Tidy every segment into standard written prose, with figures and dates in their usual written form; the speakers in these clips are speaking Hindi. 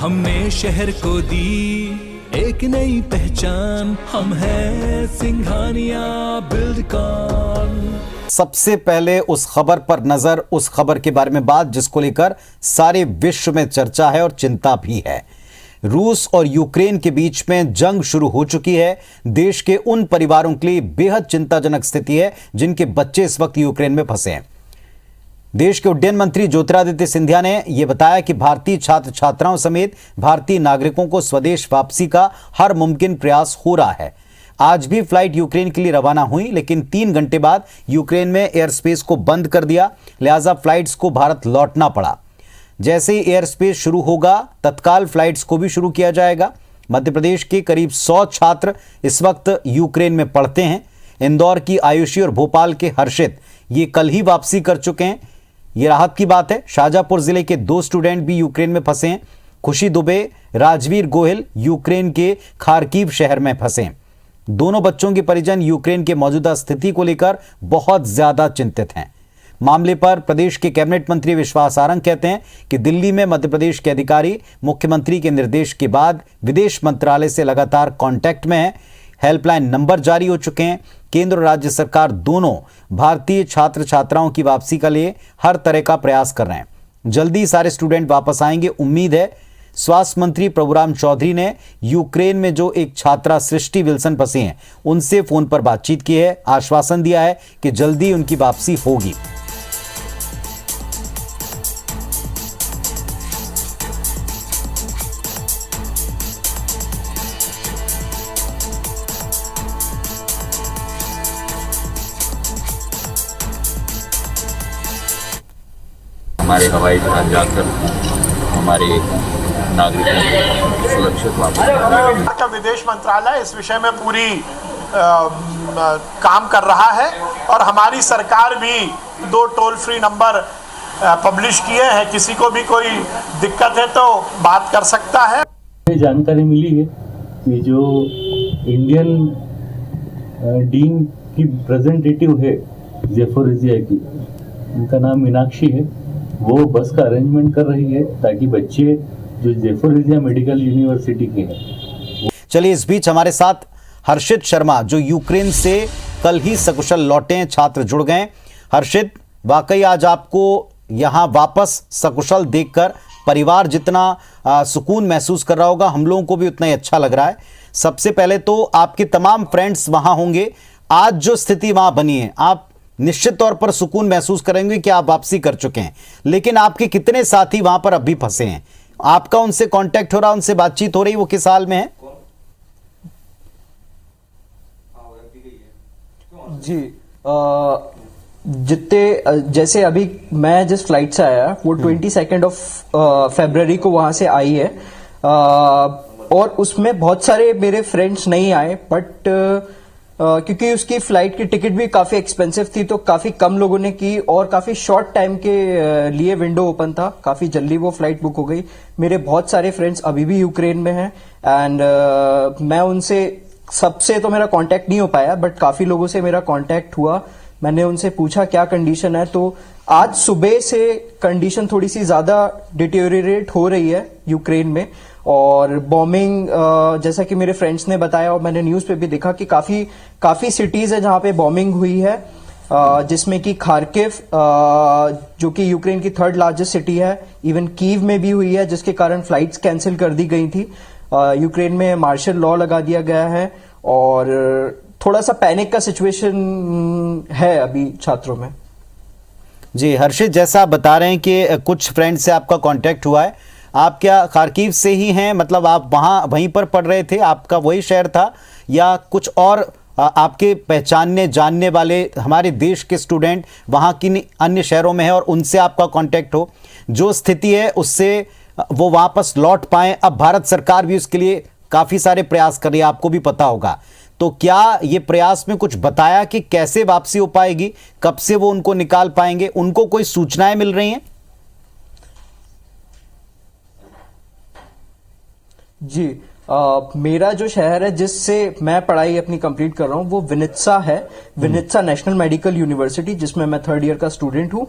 हमने शहर को दी एक नई पहचान, हम हैं सिंघानिया बिल्डकॉन। सबसे पहले उस खबर पर नजर, उस खबर के बारे में बात जिसको लेकर सारे विश्व में चर्चा है और चिंता भी है। रूस और यूक्रेन के बीच में जंग शुरू हो चुकी है। देश के उन परिवारों के लिए बेहद चिंताजनक स्थिति है जिनके बच्चे इस वक्त यूक्रेन में फंसे हैं। देश के उड्डयन मंत्री ज्योतिरादित्य सिंधिया ने यह बताया कि भारतीय छात्र छात्राओं समेत भारतीय नागरिकों को स्वदेश वापसी का हर मुमकिन प्रयास हो रहा है। आज भी फ्लाइट यूक्रेन के लिए रवाना हुई, लेकिन 3 घंटे बाद यूक्रेन में एयर स्पेस को बंद कर दिया, लिहाजा फ्लाइट्स को भारत लौटना पड़ा। जैसे ही एयर स्पेस शुरू होगा, तत्काल फ्लाइट्स को भी शुरू किया जाएगा। मध्य प्रदेश के करीब 100 छात्र इस वक्त यूक्रेन में पढ़ते हैं। इंदौर की आयुषी और भोपाल के हर्षित ये कल ही वापसी कर चुके हैं। ये राहत की बात है। शाहजहांपुर जिले के 2 स्टूडेंट भी यूक्रेन में फंसे हैं। खुशी दुबे, राजवीर गोहिल यूक्रेन के खार्किव शहर में फंसे हैं। दोनों बच्चों के परिजन यूक्रेन के मौजूदा स्थिति को लेकर बहुत ज्यादा चिंतित हैं। मामले पर प्रदेश के कैबिनेट मंत्री विश्वास सारंग कहते हैं कि दिल्ली में मध्य प्रदेश के अधिकारी मुख्यमंत्री के निर्देश के बाद विदेश मंत्रालय से लगातार कांटेक्ट में हैं। हेल्पलाइन नंबर जारी हो चुके हैं। केंद्र और राज्य सरकार दोनों भारतीय छात्र छात्राओं की वापसी के लिए हर तरह का प्रयास कर रहे हैं। जल्दी सारे स्टूडेंट वापस आएंगे, उम्मीद है। स्वास्थ्य मंत्री प्रभुराम चौधरी ने यूक्रेन में जो एक छात्रा सृष्टि विल्सन फंसी हैं उनसे फोन पर बातचीत की है, आश्वासन दिया है कि जल्दी उनकी वापसी होगी। हमारे हवाई जहाज जाकर हमारे नागरिकों को सुरक्षित वापस। का विदेश मंत्रालय इस विषय में पूरी काम कर रहा है और हमारी सरकार भी 2 टोल फ्री नंबर पब्लिश किए हैं। किसी को भी कोई दिक्कत है तो बात कर सकता है। जानकारी मिली है कि जो इंडियन डीन की रिप्रेजेंटेटिव है ज़ेपोरिज़िया की, उनका नाम मीनाक्षी है, वो बस का अरेंजमेंट कर रही है ताकि बच्चे जो ज़ेपोरिज़िया मेडिकल यूनिवर्सिटी के हैं। चलिए, इस बीच हमारे साथ हर्षित शर्मा जो यूक्रेन से कल ही सकुशल लौटे हैं छात्र जुड़ गए। हर्षित, वाकई आज आपको यहां वापस सकुशल देखकर परिवार जितना सुकून महसूस कर रहा होगा, हम लोगों को भी उतना ही अच्छा लग रहा है। सबसे पहले तो आपके तमाम फ्रेंड्स वहां होंगे। आज जो स्थिति वहां बनी है, आप निश्चित तौर पर सुकून महसूस करेंगे कि आप वापसी कर चुके हैं, लेकिन आपके कितने साथी वहां पर अभी फंसे हैं? आपका उनसे कांटेक्ट हो रहा, उनसे बातचीत हो रही, वो किस हाल में है? जी, जितने जैसे अभी मैं जिस फ्लाइट से आया वो 22 फरवरी को वहां से आई है, और उसमें बहुत सारे मेरे फ्रेंड्स नहीं आए, बट क्योंकि उसकी फ्लाइट की टिकट भी काफी एक्सपेंसिव थी तो काफी कम लोगों ने की और काफी शॉर्ट टाइम के लिए विंडो ओपन था, काफी जल्दी वो फ्लाइट बुक हो गई। मेरे बहुत सारे फ्रेंड्स अभी भी यूक्रेन में हैं एंड मैं उनसे सबसे तो मेरा कांटेक्ट नहीं हो पाया, बट काफी लोगों से मेरा कांटेक्ट हुआ। मैंने उनसे पूछा क्या कंडीशन है, तो आज सुबह से कंडीशन थोड़ी सी ज्यादा डिटेरियोरेट हो रही है यूक्रेन में, और बॉम्बिंग जैसा कि मेरे फ्रेंड्स ने बताया और मैंने न्यूज पे भी देखा कि काफी सिटीज है जहां पे बॉम्बिंग हुई है, जिसमें कि खार्किव जो कि यूक्रेन की 3rd लार्जेस्ट सिटी है, इवन कीव में भी हुई है, जिसके कारण फ्लाइट्स कैंसिल कर दी गई थी। यूक्रेन में मार्शल लॉ लगा दिया गया है और थोड़ा सा पैनिक का सिचुएशन है अभी छात्रों में। जी हर्षित, जैसा आप बता रहे हैं कि कुछ फ्रेंड से आपका कांटेक्ट हुआ है, आप क्या खार्किव से ही हैं? मतलब आप वहीं पर पढ़ रहे थे, आपका वही शहर था, या कुछ और आपके पहचानने जानने वाले हमारे देश के स्टूडेंट वहाँ की अन्य शहरों में है और उनसे आपका कांटेक्ट हो, जो स्थिति है उससे वो वापस लौट पाएं? अब भारत सरकार भी उसके लिए काफ़ी सारे प्रयास कर रही है, आपको भी पता होगा, तो क्या ये प्रयास में कुछ बताया कि कैसे वापसी हो पाएगी, कब से वो उनको निकाल पाएंगे? उनको कोई सूचनाएं मिल रही हैं? जी, मेरा जो शहर है जिससे मैं पढ़ाई अपनी कंप्लीट कर रहा हूँ वो विनित्सा है, विनित्सा नेशनल मेडिकल यूनिवर्सिटी, जिसमें मैं 3rd ईयर का स्टूडेंट हूँ,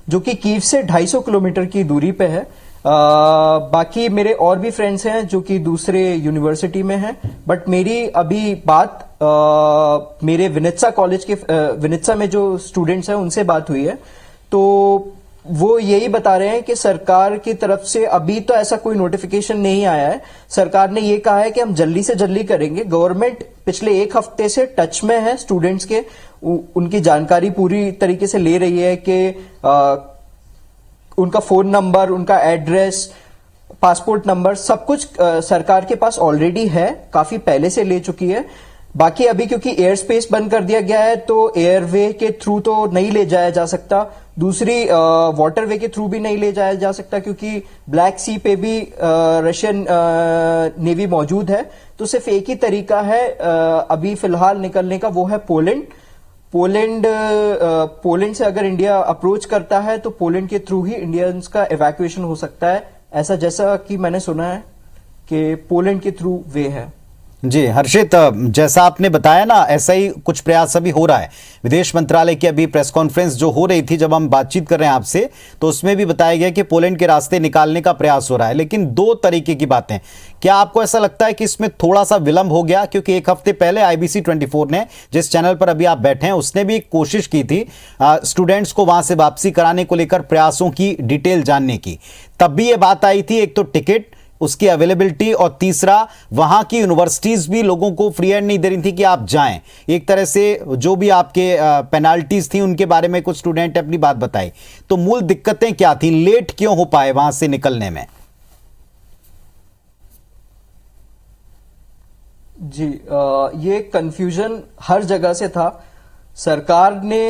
जो कि कीव से 250 किलोमीटर की दूरी पे है। बाकी मेरे और भी फ्रेंड्स हैं जो कि दूसरे यूनिवर्सिटी में हैं, बट मेरी अभी बात मेरे विनित्सा कॉलेज के विनित्सा में जो स्टूडेंट्स हैं उनसे बात हुई है, तो वो यही बता रहे हैं कि सरकार की तरफ से अभी तो ऐसा कोई नोटिफिकेशन नहीं आया है। सरकार ने ये कहा है कि हम जल्दी से जल्दी करेंगे। गवर्नमेंट पिछले एक हफ्ते से टच में है स्टूडेंट्स के, उनकी जानकारी पूरी तरीके से ले रही है कि उनका फोन नंबर, उनका एड्रेस, पासपोर्ट नंबर, सब कुछ सरकार के पास ऑलरेडी है, काफी पहले से ले चुकी है। बाकी अभी क्योंकि एयर स्पेस बंद कर दिया गया है तो एयरवे के थ्रू तो नहीं ले जाया जा सकता, दूसरी वाटरवे के थ्रू भी नहीं ले जाया जा सकता क्योंकि ब्लैक सी पे भी रशियन नेवी मौजूद है। तो सिर्फ एक ही तरीका है अभी फिलहाल निकलने का, वो है पोलैंड। पोलैंड से अगर इंडिया अप्रोच करता है तो पोलैंड के थ्रू ही इंडियंस का इवैक्यूएशन हो सकता है, ऐसा जैसा कि मैंने सुना है कि पोलैंड के थ्रू वे है। जी हर्षित, जैसा आपने बताया ना, ऐसा ही कुछ प्रयास अभी हो रहा है। विदेश मंत्रालय की अभी प्रेस कॉन्फ्रेंस जो हो रही थी, जब हम बातचीत कर रहे हैं आपसे, तो उसमें भी बताया गया कि पोलैंड के रास्ते निकालने का प्रयास हो रहा है। लेकिन दो तरीके की बातें, क्या आपको ऐसा लगता है कि इसमें थोड़ा सा विलंब हो गया? क्योंकि एक हफ्ते पहले IBC 24 ने, जिस चैनल पर अभी आप बैठे हैं, उसने भी एक कोशिश की थी स्टूडेंट्स को वहां से वापसी कराने को लेकर प्रयासों की डिटेल जानने की। तब भी ये बात आई थी, एक तो टिकट, उसकी अवेलेबिलिटी, और तीसरा वहां की यूनिवर्सिटीज भी लोगों को फ्री हैंड नहीं दे रही थी कि आप जाएं। एक तरह से जो भी आपके पेनाल्टीज थी उनके बारे में कुछ स्टूडेंट अपनी बात बताई। तो मूल दिक्कतें क्या थी, लेट क्यों हो पाए वहां से निकलने में? जी ये कंफ्यूजन हर जगह से था। सरकार ने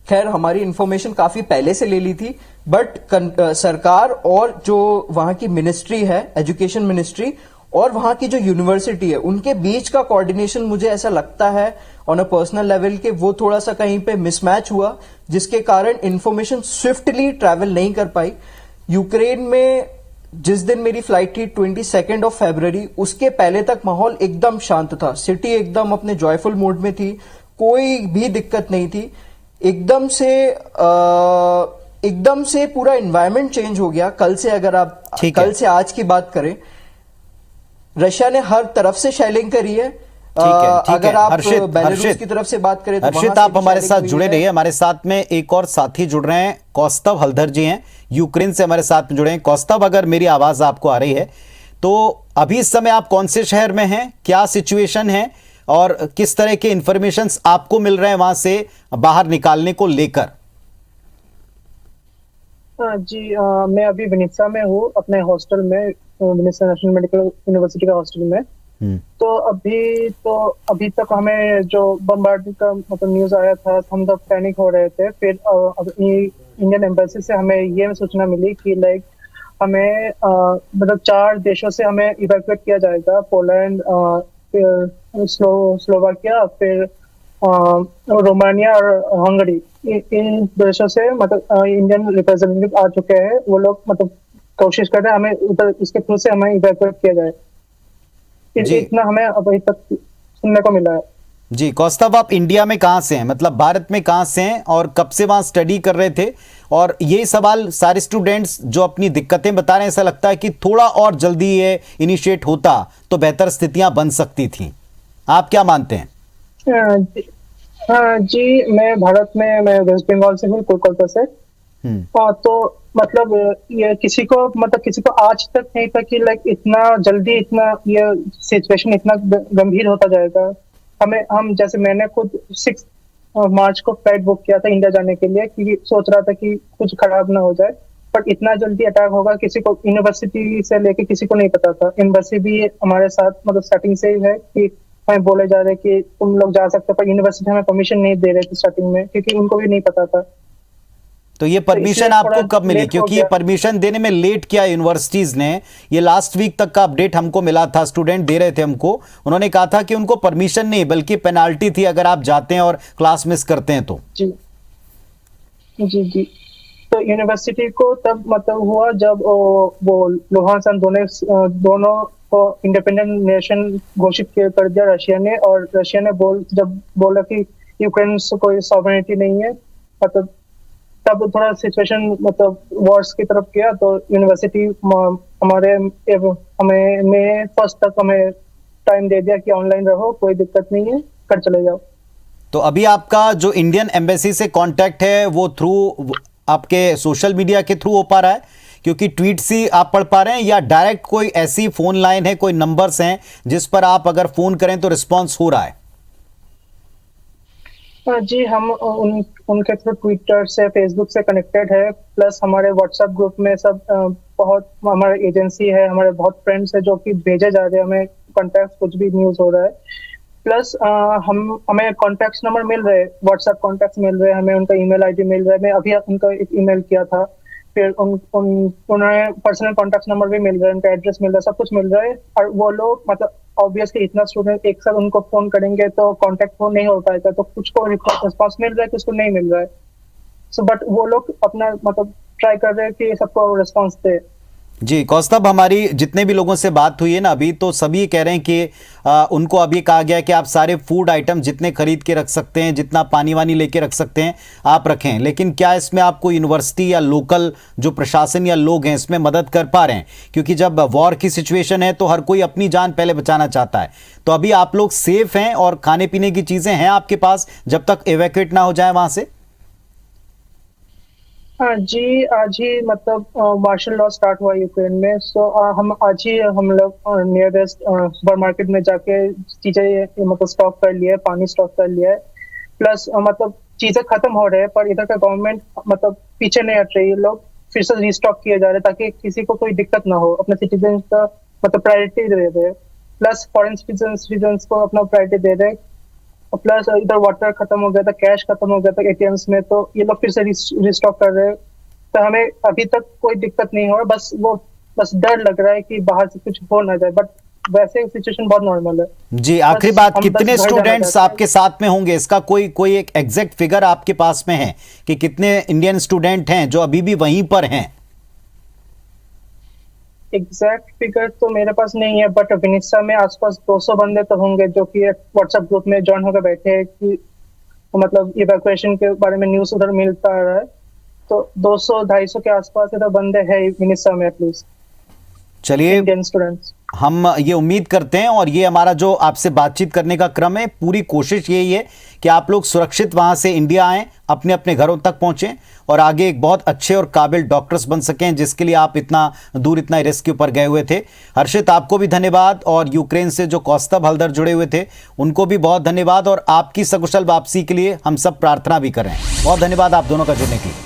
खैर हमारी इंफॉर्मेशन काफी पहले से ले ली थी, बट सरकार और जो वहां की मिनिस्ट्री है, एजुकेशन मिनिस्ट्री, और वहां की जो यूनिवर्सिटी है, उनके बीच का कोऑर्डिनेशन मुझे ऐसा लगता है ऑन अ पर्सनल लेवल के वो थोड़ा सा कहीं पे मिसमैच हुआ, जिसके कारण इंफॉर्मेशन स्विफ्टली ट्रैवल नहीं कर पाई। यूक्रेन में जिस दिन मेरी फ्लाइट थी 22 फरवरी, उसके पहले तक माहौल एकदम शांत था, सिटी एकदम अपने जॉयफुल मोड में थी, कोई भी दिक्कत नहीं थी। एकदम से पूरा एनवायरनमेंट चेंज हो गया। कल से अगर आप कल से आज की बात करें, रशिया ने हर तरफ से शेलिंग करी है। अगर आप बेलारूस की तरफ से बात करें तो हर्षित, आप हमारे साथ जुड़े रहिए। हमारे साथ में एक और साथी जुड़ रहे हैं, कौस्तव हल्दर जी हैं, यूक्रेन से हमारे साथ में जुड़े हैं। कौस्तव, अगर मेरी आवाज आपको आ रही है तो अभी इस समय आप कौन से शहर में हैं, क्या सिचुएशन है और किस तरह के इंफॉर्मेशंस आपको मिल रहे हैं वहां से बाहर निकालने को लेकर? जी मैं अभी विनित्सा में हूँ, अपने हॉस्टल में, विनित्सा नेशनल मेडिकल यूनिवर्सिटी का हॉस्टल में। तो अभी तक हमें जो बमबार्डिंग का मतलब न्यूज आया था, हम तो पैनिक हो रहे थे। फिर इंडियन एम्बेसी से हमें ये सूचना मिली कि लाइक हमें मतलब 4 देशों से हमें इवैक्यूएट किया जाएगा, पोलैंड, फिर स्लोवाकिया, फिर रोमानिया और हंगरी। इन देशों से मतलब इंडियन रिप्रेजेंटेटिव आ चुके हैं। वो लोग मतलब कोशिश कर रहे हैं हमें उधर इसके थ्रू से हमें इवैक्यूएट किया जाए। इतना हमें अभी तक सुनने को मिला है। जी कौस्तव, आप इंडिया में कहाँ से हैं, मतलब भारत में कहाँ से हैं और कब से वहां स्टडी कर रहे थे? और ये सवाल सारे स्टूडेंट्स जो अपनी दिक्कतें बता रहे हैं, ऐसा लगता है कि थोड़ा और जल्दी ये इनिशिएट होता तो बेहतर स्थितियां बन सकती थी। आप क्या मानते हैं? हाँ जी, मैं भारत में, मैं वेस्ट बंगाल से हूँ, कोलकाता से। तो मतलब ये किसी को आज तक नहीं था कि लाइक इतना जल्दी इतना ये सिचुएशन इतना गंभीर होता जाएगा। हम जैसे मैंने खुद 6 मार्च को फ्लाइट बुक किया था इंडिया जाने के लिए, क्योंकि सोच रहा था कि कुछ खराब ना हो जाए। बट इतना जल्दी अटैक होगा किसी को, यूनिवर्सिटी से लेके किसी को नहीं पता था। यूनिवर्सिटी भी हमारे साथ मतलब स्टार्टिंग से ही है कि हमें बोले जा रहे कि तुम लोग जा सकते हो, पर यूनिवर्सिटी हमें परमिशन नहीं दे रहे थे स्टार्टिंग में, क्योंकि उनको भी नहीं पता था। तो ये परमिशन आपको कब मिली? क्योंकि ये परमिशन देने में लेट किया यूनिवर्सिटीज ने। ये लास्ट वीक तक का अपडेट हमको मिला था, स्टूडेंट दे रहे थे हमको, उन्होंने कहा था कि उनको परमिशन नहीं बल्कि पेनाल्टी थी अगर आप जाते हैं और क्लास मिस करते हैं तो। जी जी जी। तो यूनिवर्सिटी को तब मतलब हुआ जब वो लुहांस दोनों को इंडिपेंडेंट नेशन घोषित कर दिया रशिया ने। और रशिया ने जब बोला कि यूक्रेन से कोई सॉवरेनिटी नहीं है, मतलब तब थोड़ा सिचुएशन मतलब वॉर्स की तरफ गया, तो यूनिवर्सिटी हमें मई 1 तक हमें टाइम दे दिया कि ऑनलाइन रहो, कोई दिक्कत नहीं है, कर चले जाओ। तो अभी आपका जो इंडियन एम्बेसी से कांटेक्ट है वो थ्रू आपके सोशल मीडिया के थ्रू हो पा रहा है, क्योंकि ट्वीट से आप पढ़ पा रहे हैं, या डायरेक्ट कोई ऐसी फोन लाइन है, कोई नंबर्स हैं जिस पर आप अगर फोन करें तो रिस्पांस हो रहा है? जी, हम उनके थ्रू ट्विटर से, फेसबुक से कनेक्टेड है, प्लस हमारे व्हाट्सएप ग्रुप में सब बहुत हमारे एजेंसी है, हमारे बहुत फ्रेंड्स है जो कि भेजे जा रहे हैं हमें कॉन्टैक्ट, कुछ भी न्यूज हो रहा है। प्लस हमें कॉन्टैक्ट नंबर मिल रहे, व्हाट्सएप कॉन्टैक्ट मिल रहे, हमें उनका ईमेल आईडी मिल रहा है। मैं अभी उनका एक ईमेल किया था, फिर उन्हें पर्सनल कॉन्टैक्ट नंबर भी मिल रहा है, उनका एड्रेस मिल रहा है, सब कुछ मिल रहा है। और वो लोग मतलब ऑब्वियसली इतना स्टूडेंट एक साथ उनको फोन करेंगे तो कांटेक्ट हो नहीं हो पाएगा, तो कुछ को रिस्पांस मिल रहा है, कुछ को नहीं मिल रहा है। सो बट वो लोग अपना मतलब ट्राई कर रहे हैं कि सबको रिस्पांस दे। जी कौस्तभ, हमारी जितने भी लोगों से बात हुई है ना अभी, तो सभी कह रहे हैं कि उनको अभी कहा गया है कि आप सारे फूड आइटम जितने खरीद के रख सकते हैं, जितना पानी वानी लेके रख सकते हैं आप रखें। लेकिन क्या इसमें आपको यूनिवर्सिटी या लोकल जो प्रशासन या लोग हैं इसमें मदद कर पा रहे हैं? क्योंकि जब वॉर की सिचुएशन है तो हर कोई अपनी जान पहले बचाना चाहता है। तो अभी आप लोग सेफ हैं और खाने पीने की चीज़ें हैं आपके पास जब तक एवैक्यूएट ना हो जाए वहाँ से? हाँ जी, आज ही मतलब मार्शल लॉ स्टार्ट हुआ यूक्रेन में। सो हम आज ही हम लोग नियरेस्ट सुपर मार्केट में जाके चीजें मतलब स्टॉक कर लिया है, पानी स्टॉक कर लिया है। प्लस मतलब चीजें खत्म हो रहे हैं, पर इधर का गवर्नमेंट मतलब पीछे नहीं हट रही है, लोग फिर से रिस्टॉक किए जा रहे हैं ताकि किसी को कोई दिक्कत ना हो। अपने सिटीजन का मतलब प्रायोरिटी दे रहे हैं, प्लस फॉरेन सिटीजन को अपना प्रायोरिटी दे रहे हैं। प्लस इधर वाटर खत्म हो गया था, कैश खत्म हो गया था एटीएम्स में, तो ये लोग फिर से रिस्टॉक कर रहे हैं। तो हमें अभी तक कोई दिक्कत नहीं हो रहा, बस डर लग रहा है कि बाहर से कुछ हो ना जाए, बट वैसे सिचुएशन बहुत नॉर्मल है। जी आखिरी बात, कितने स्टूडेंट्स आपके साथ में होंगे? इसका कोई एक एग्जैक्ट फिगर आपके पास में है कि कितने इंडियन स्टूडेंट हैं जो अभी भी वहीं पर हैं? एग्जैक्ट फिगर तो मेरे पास नहीं है, बट विनिसा में आसपास 200 बंदे तो होंगे जो कि व्हाट्सएप ग्रुप में ज्वाइन होकर बैठे हैं कि मतलब इवैक्यूएशन के बारे में न्यूज उधर मिलता आ रहा है। तो 200-250 के आसपास इधर बंदे हैं विनिसा में एटलीस्ट। चलिए, इंडियन स्टूडेंट्स हम ये उम्मीद करते हैं, और ये हमारा जो आपसे बातचीत करने का क्रम है, पूरी कोशिश यही है कि आप लोग सुरक्षित वहां से इंडिया आएं, अपने अपने घरों तक पहुंचें और आगे एक बहुत अच्छे और काबिल डॉक्टर्स बन सकें, जिसके लिए आप इतना दूर इतना रिस्क के ऊपर गए हुए थे। हर्षित, आपको भी धन्यवाद, और यूक्रेन से जो कौस्तभ हल्दर जुड़े हुए थे उनको भी बहुत धन्यवाद, और आपकी सकुशल वापसी के लिए हम सब प्रार्थना भी करें। बहुत धन्यवाद आप दोनों का जुड़ने की।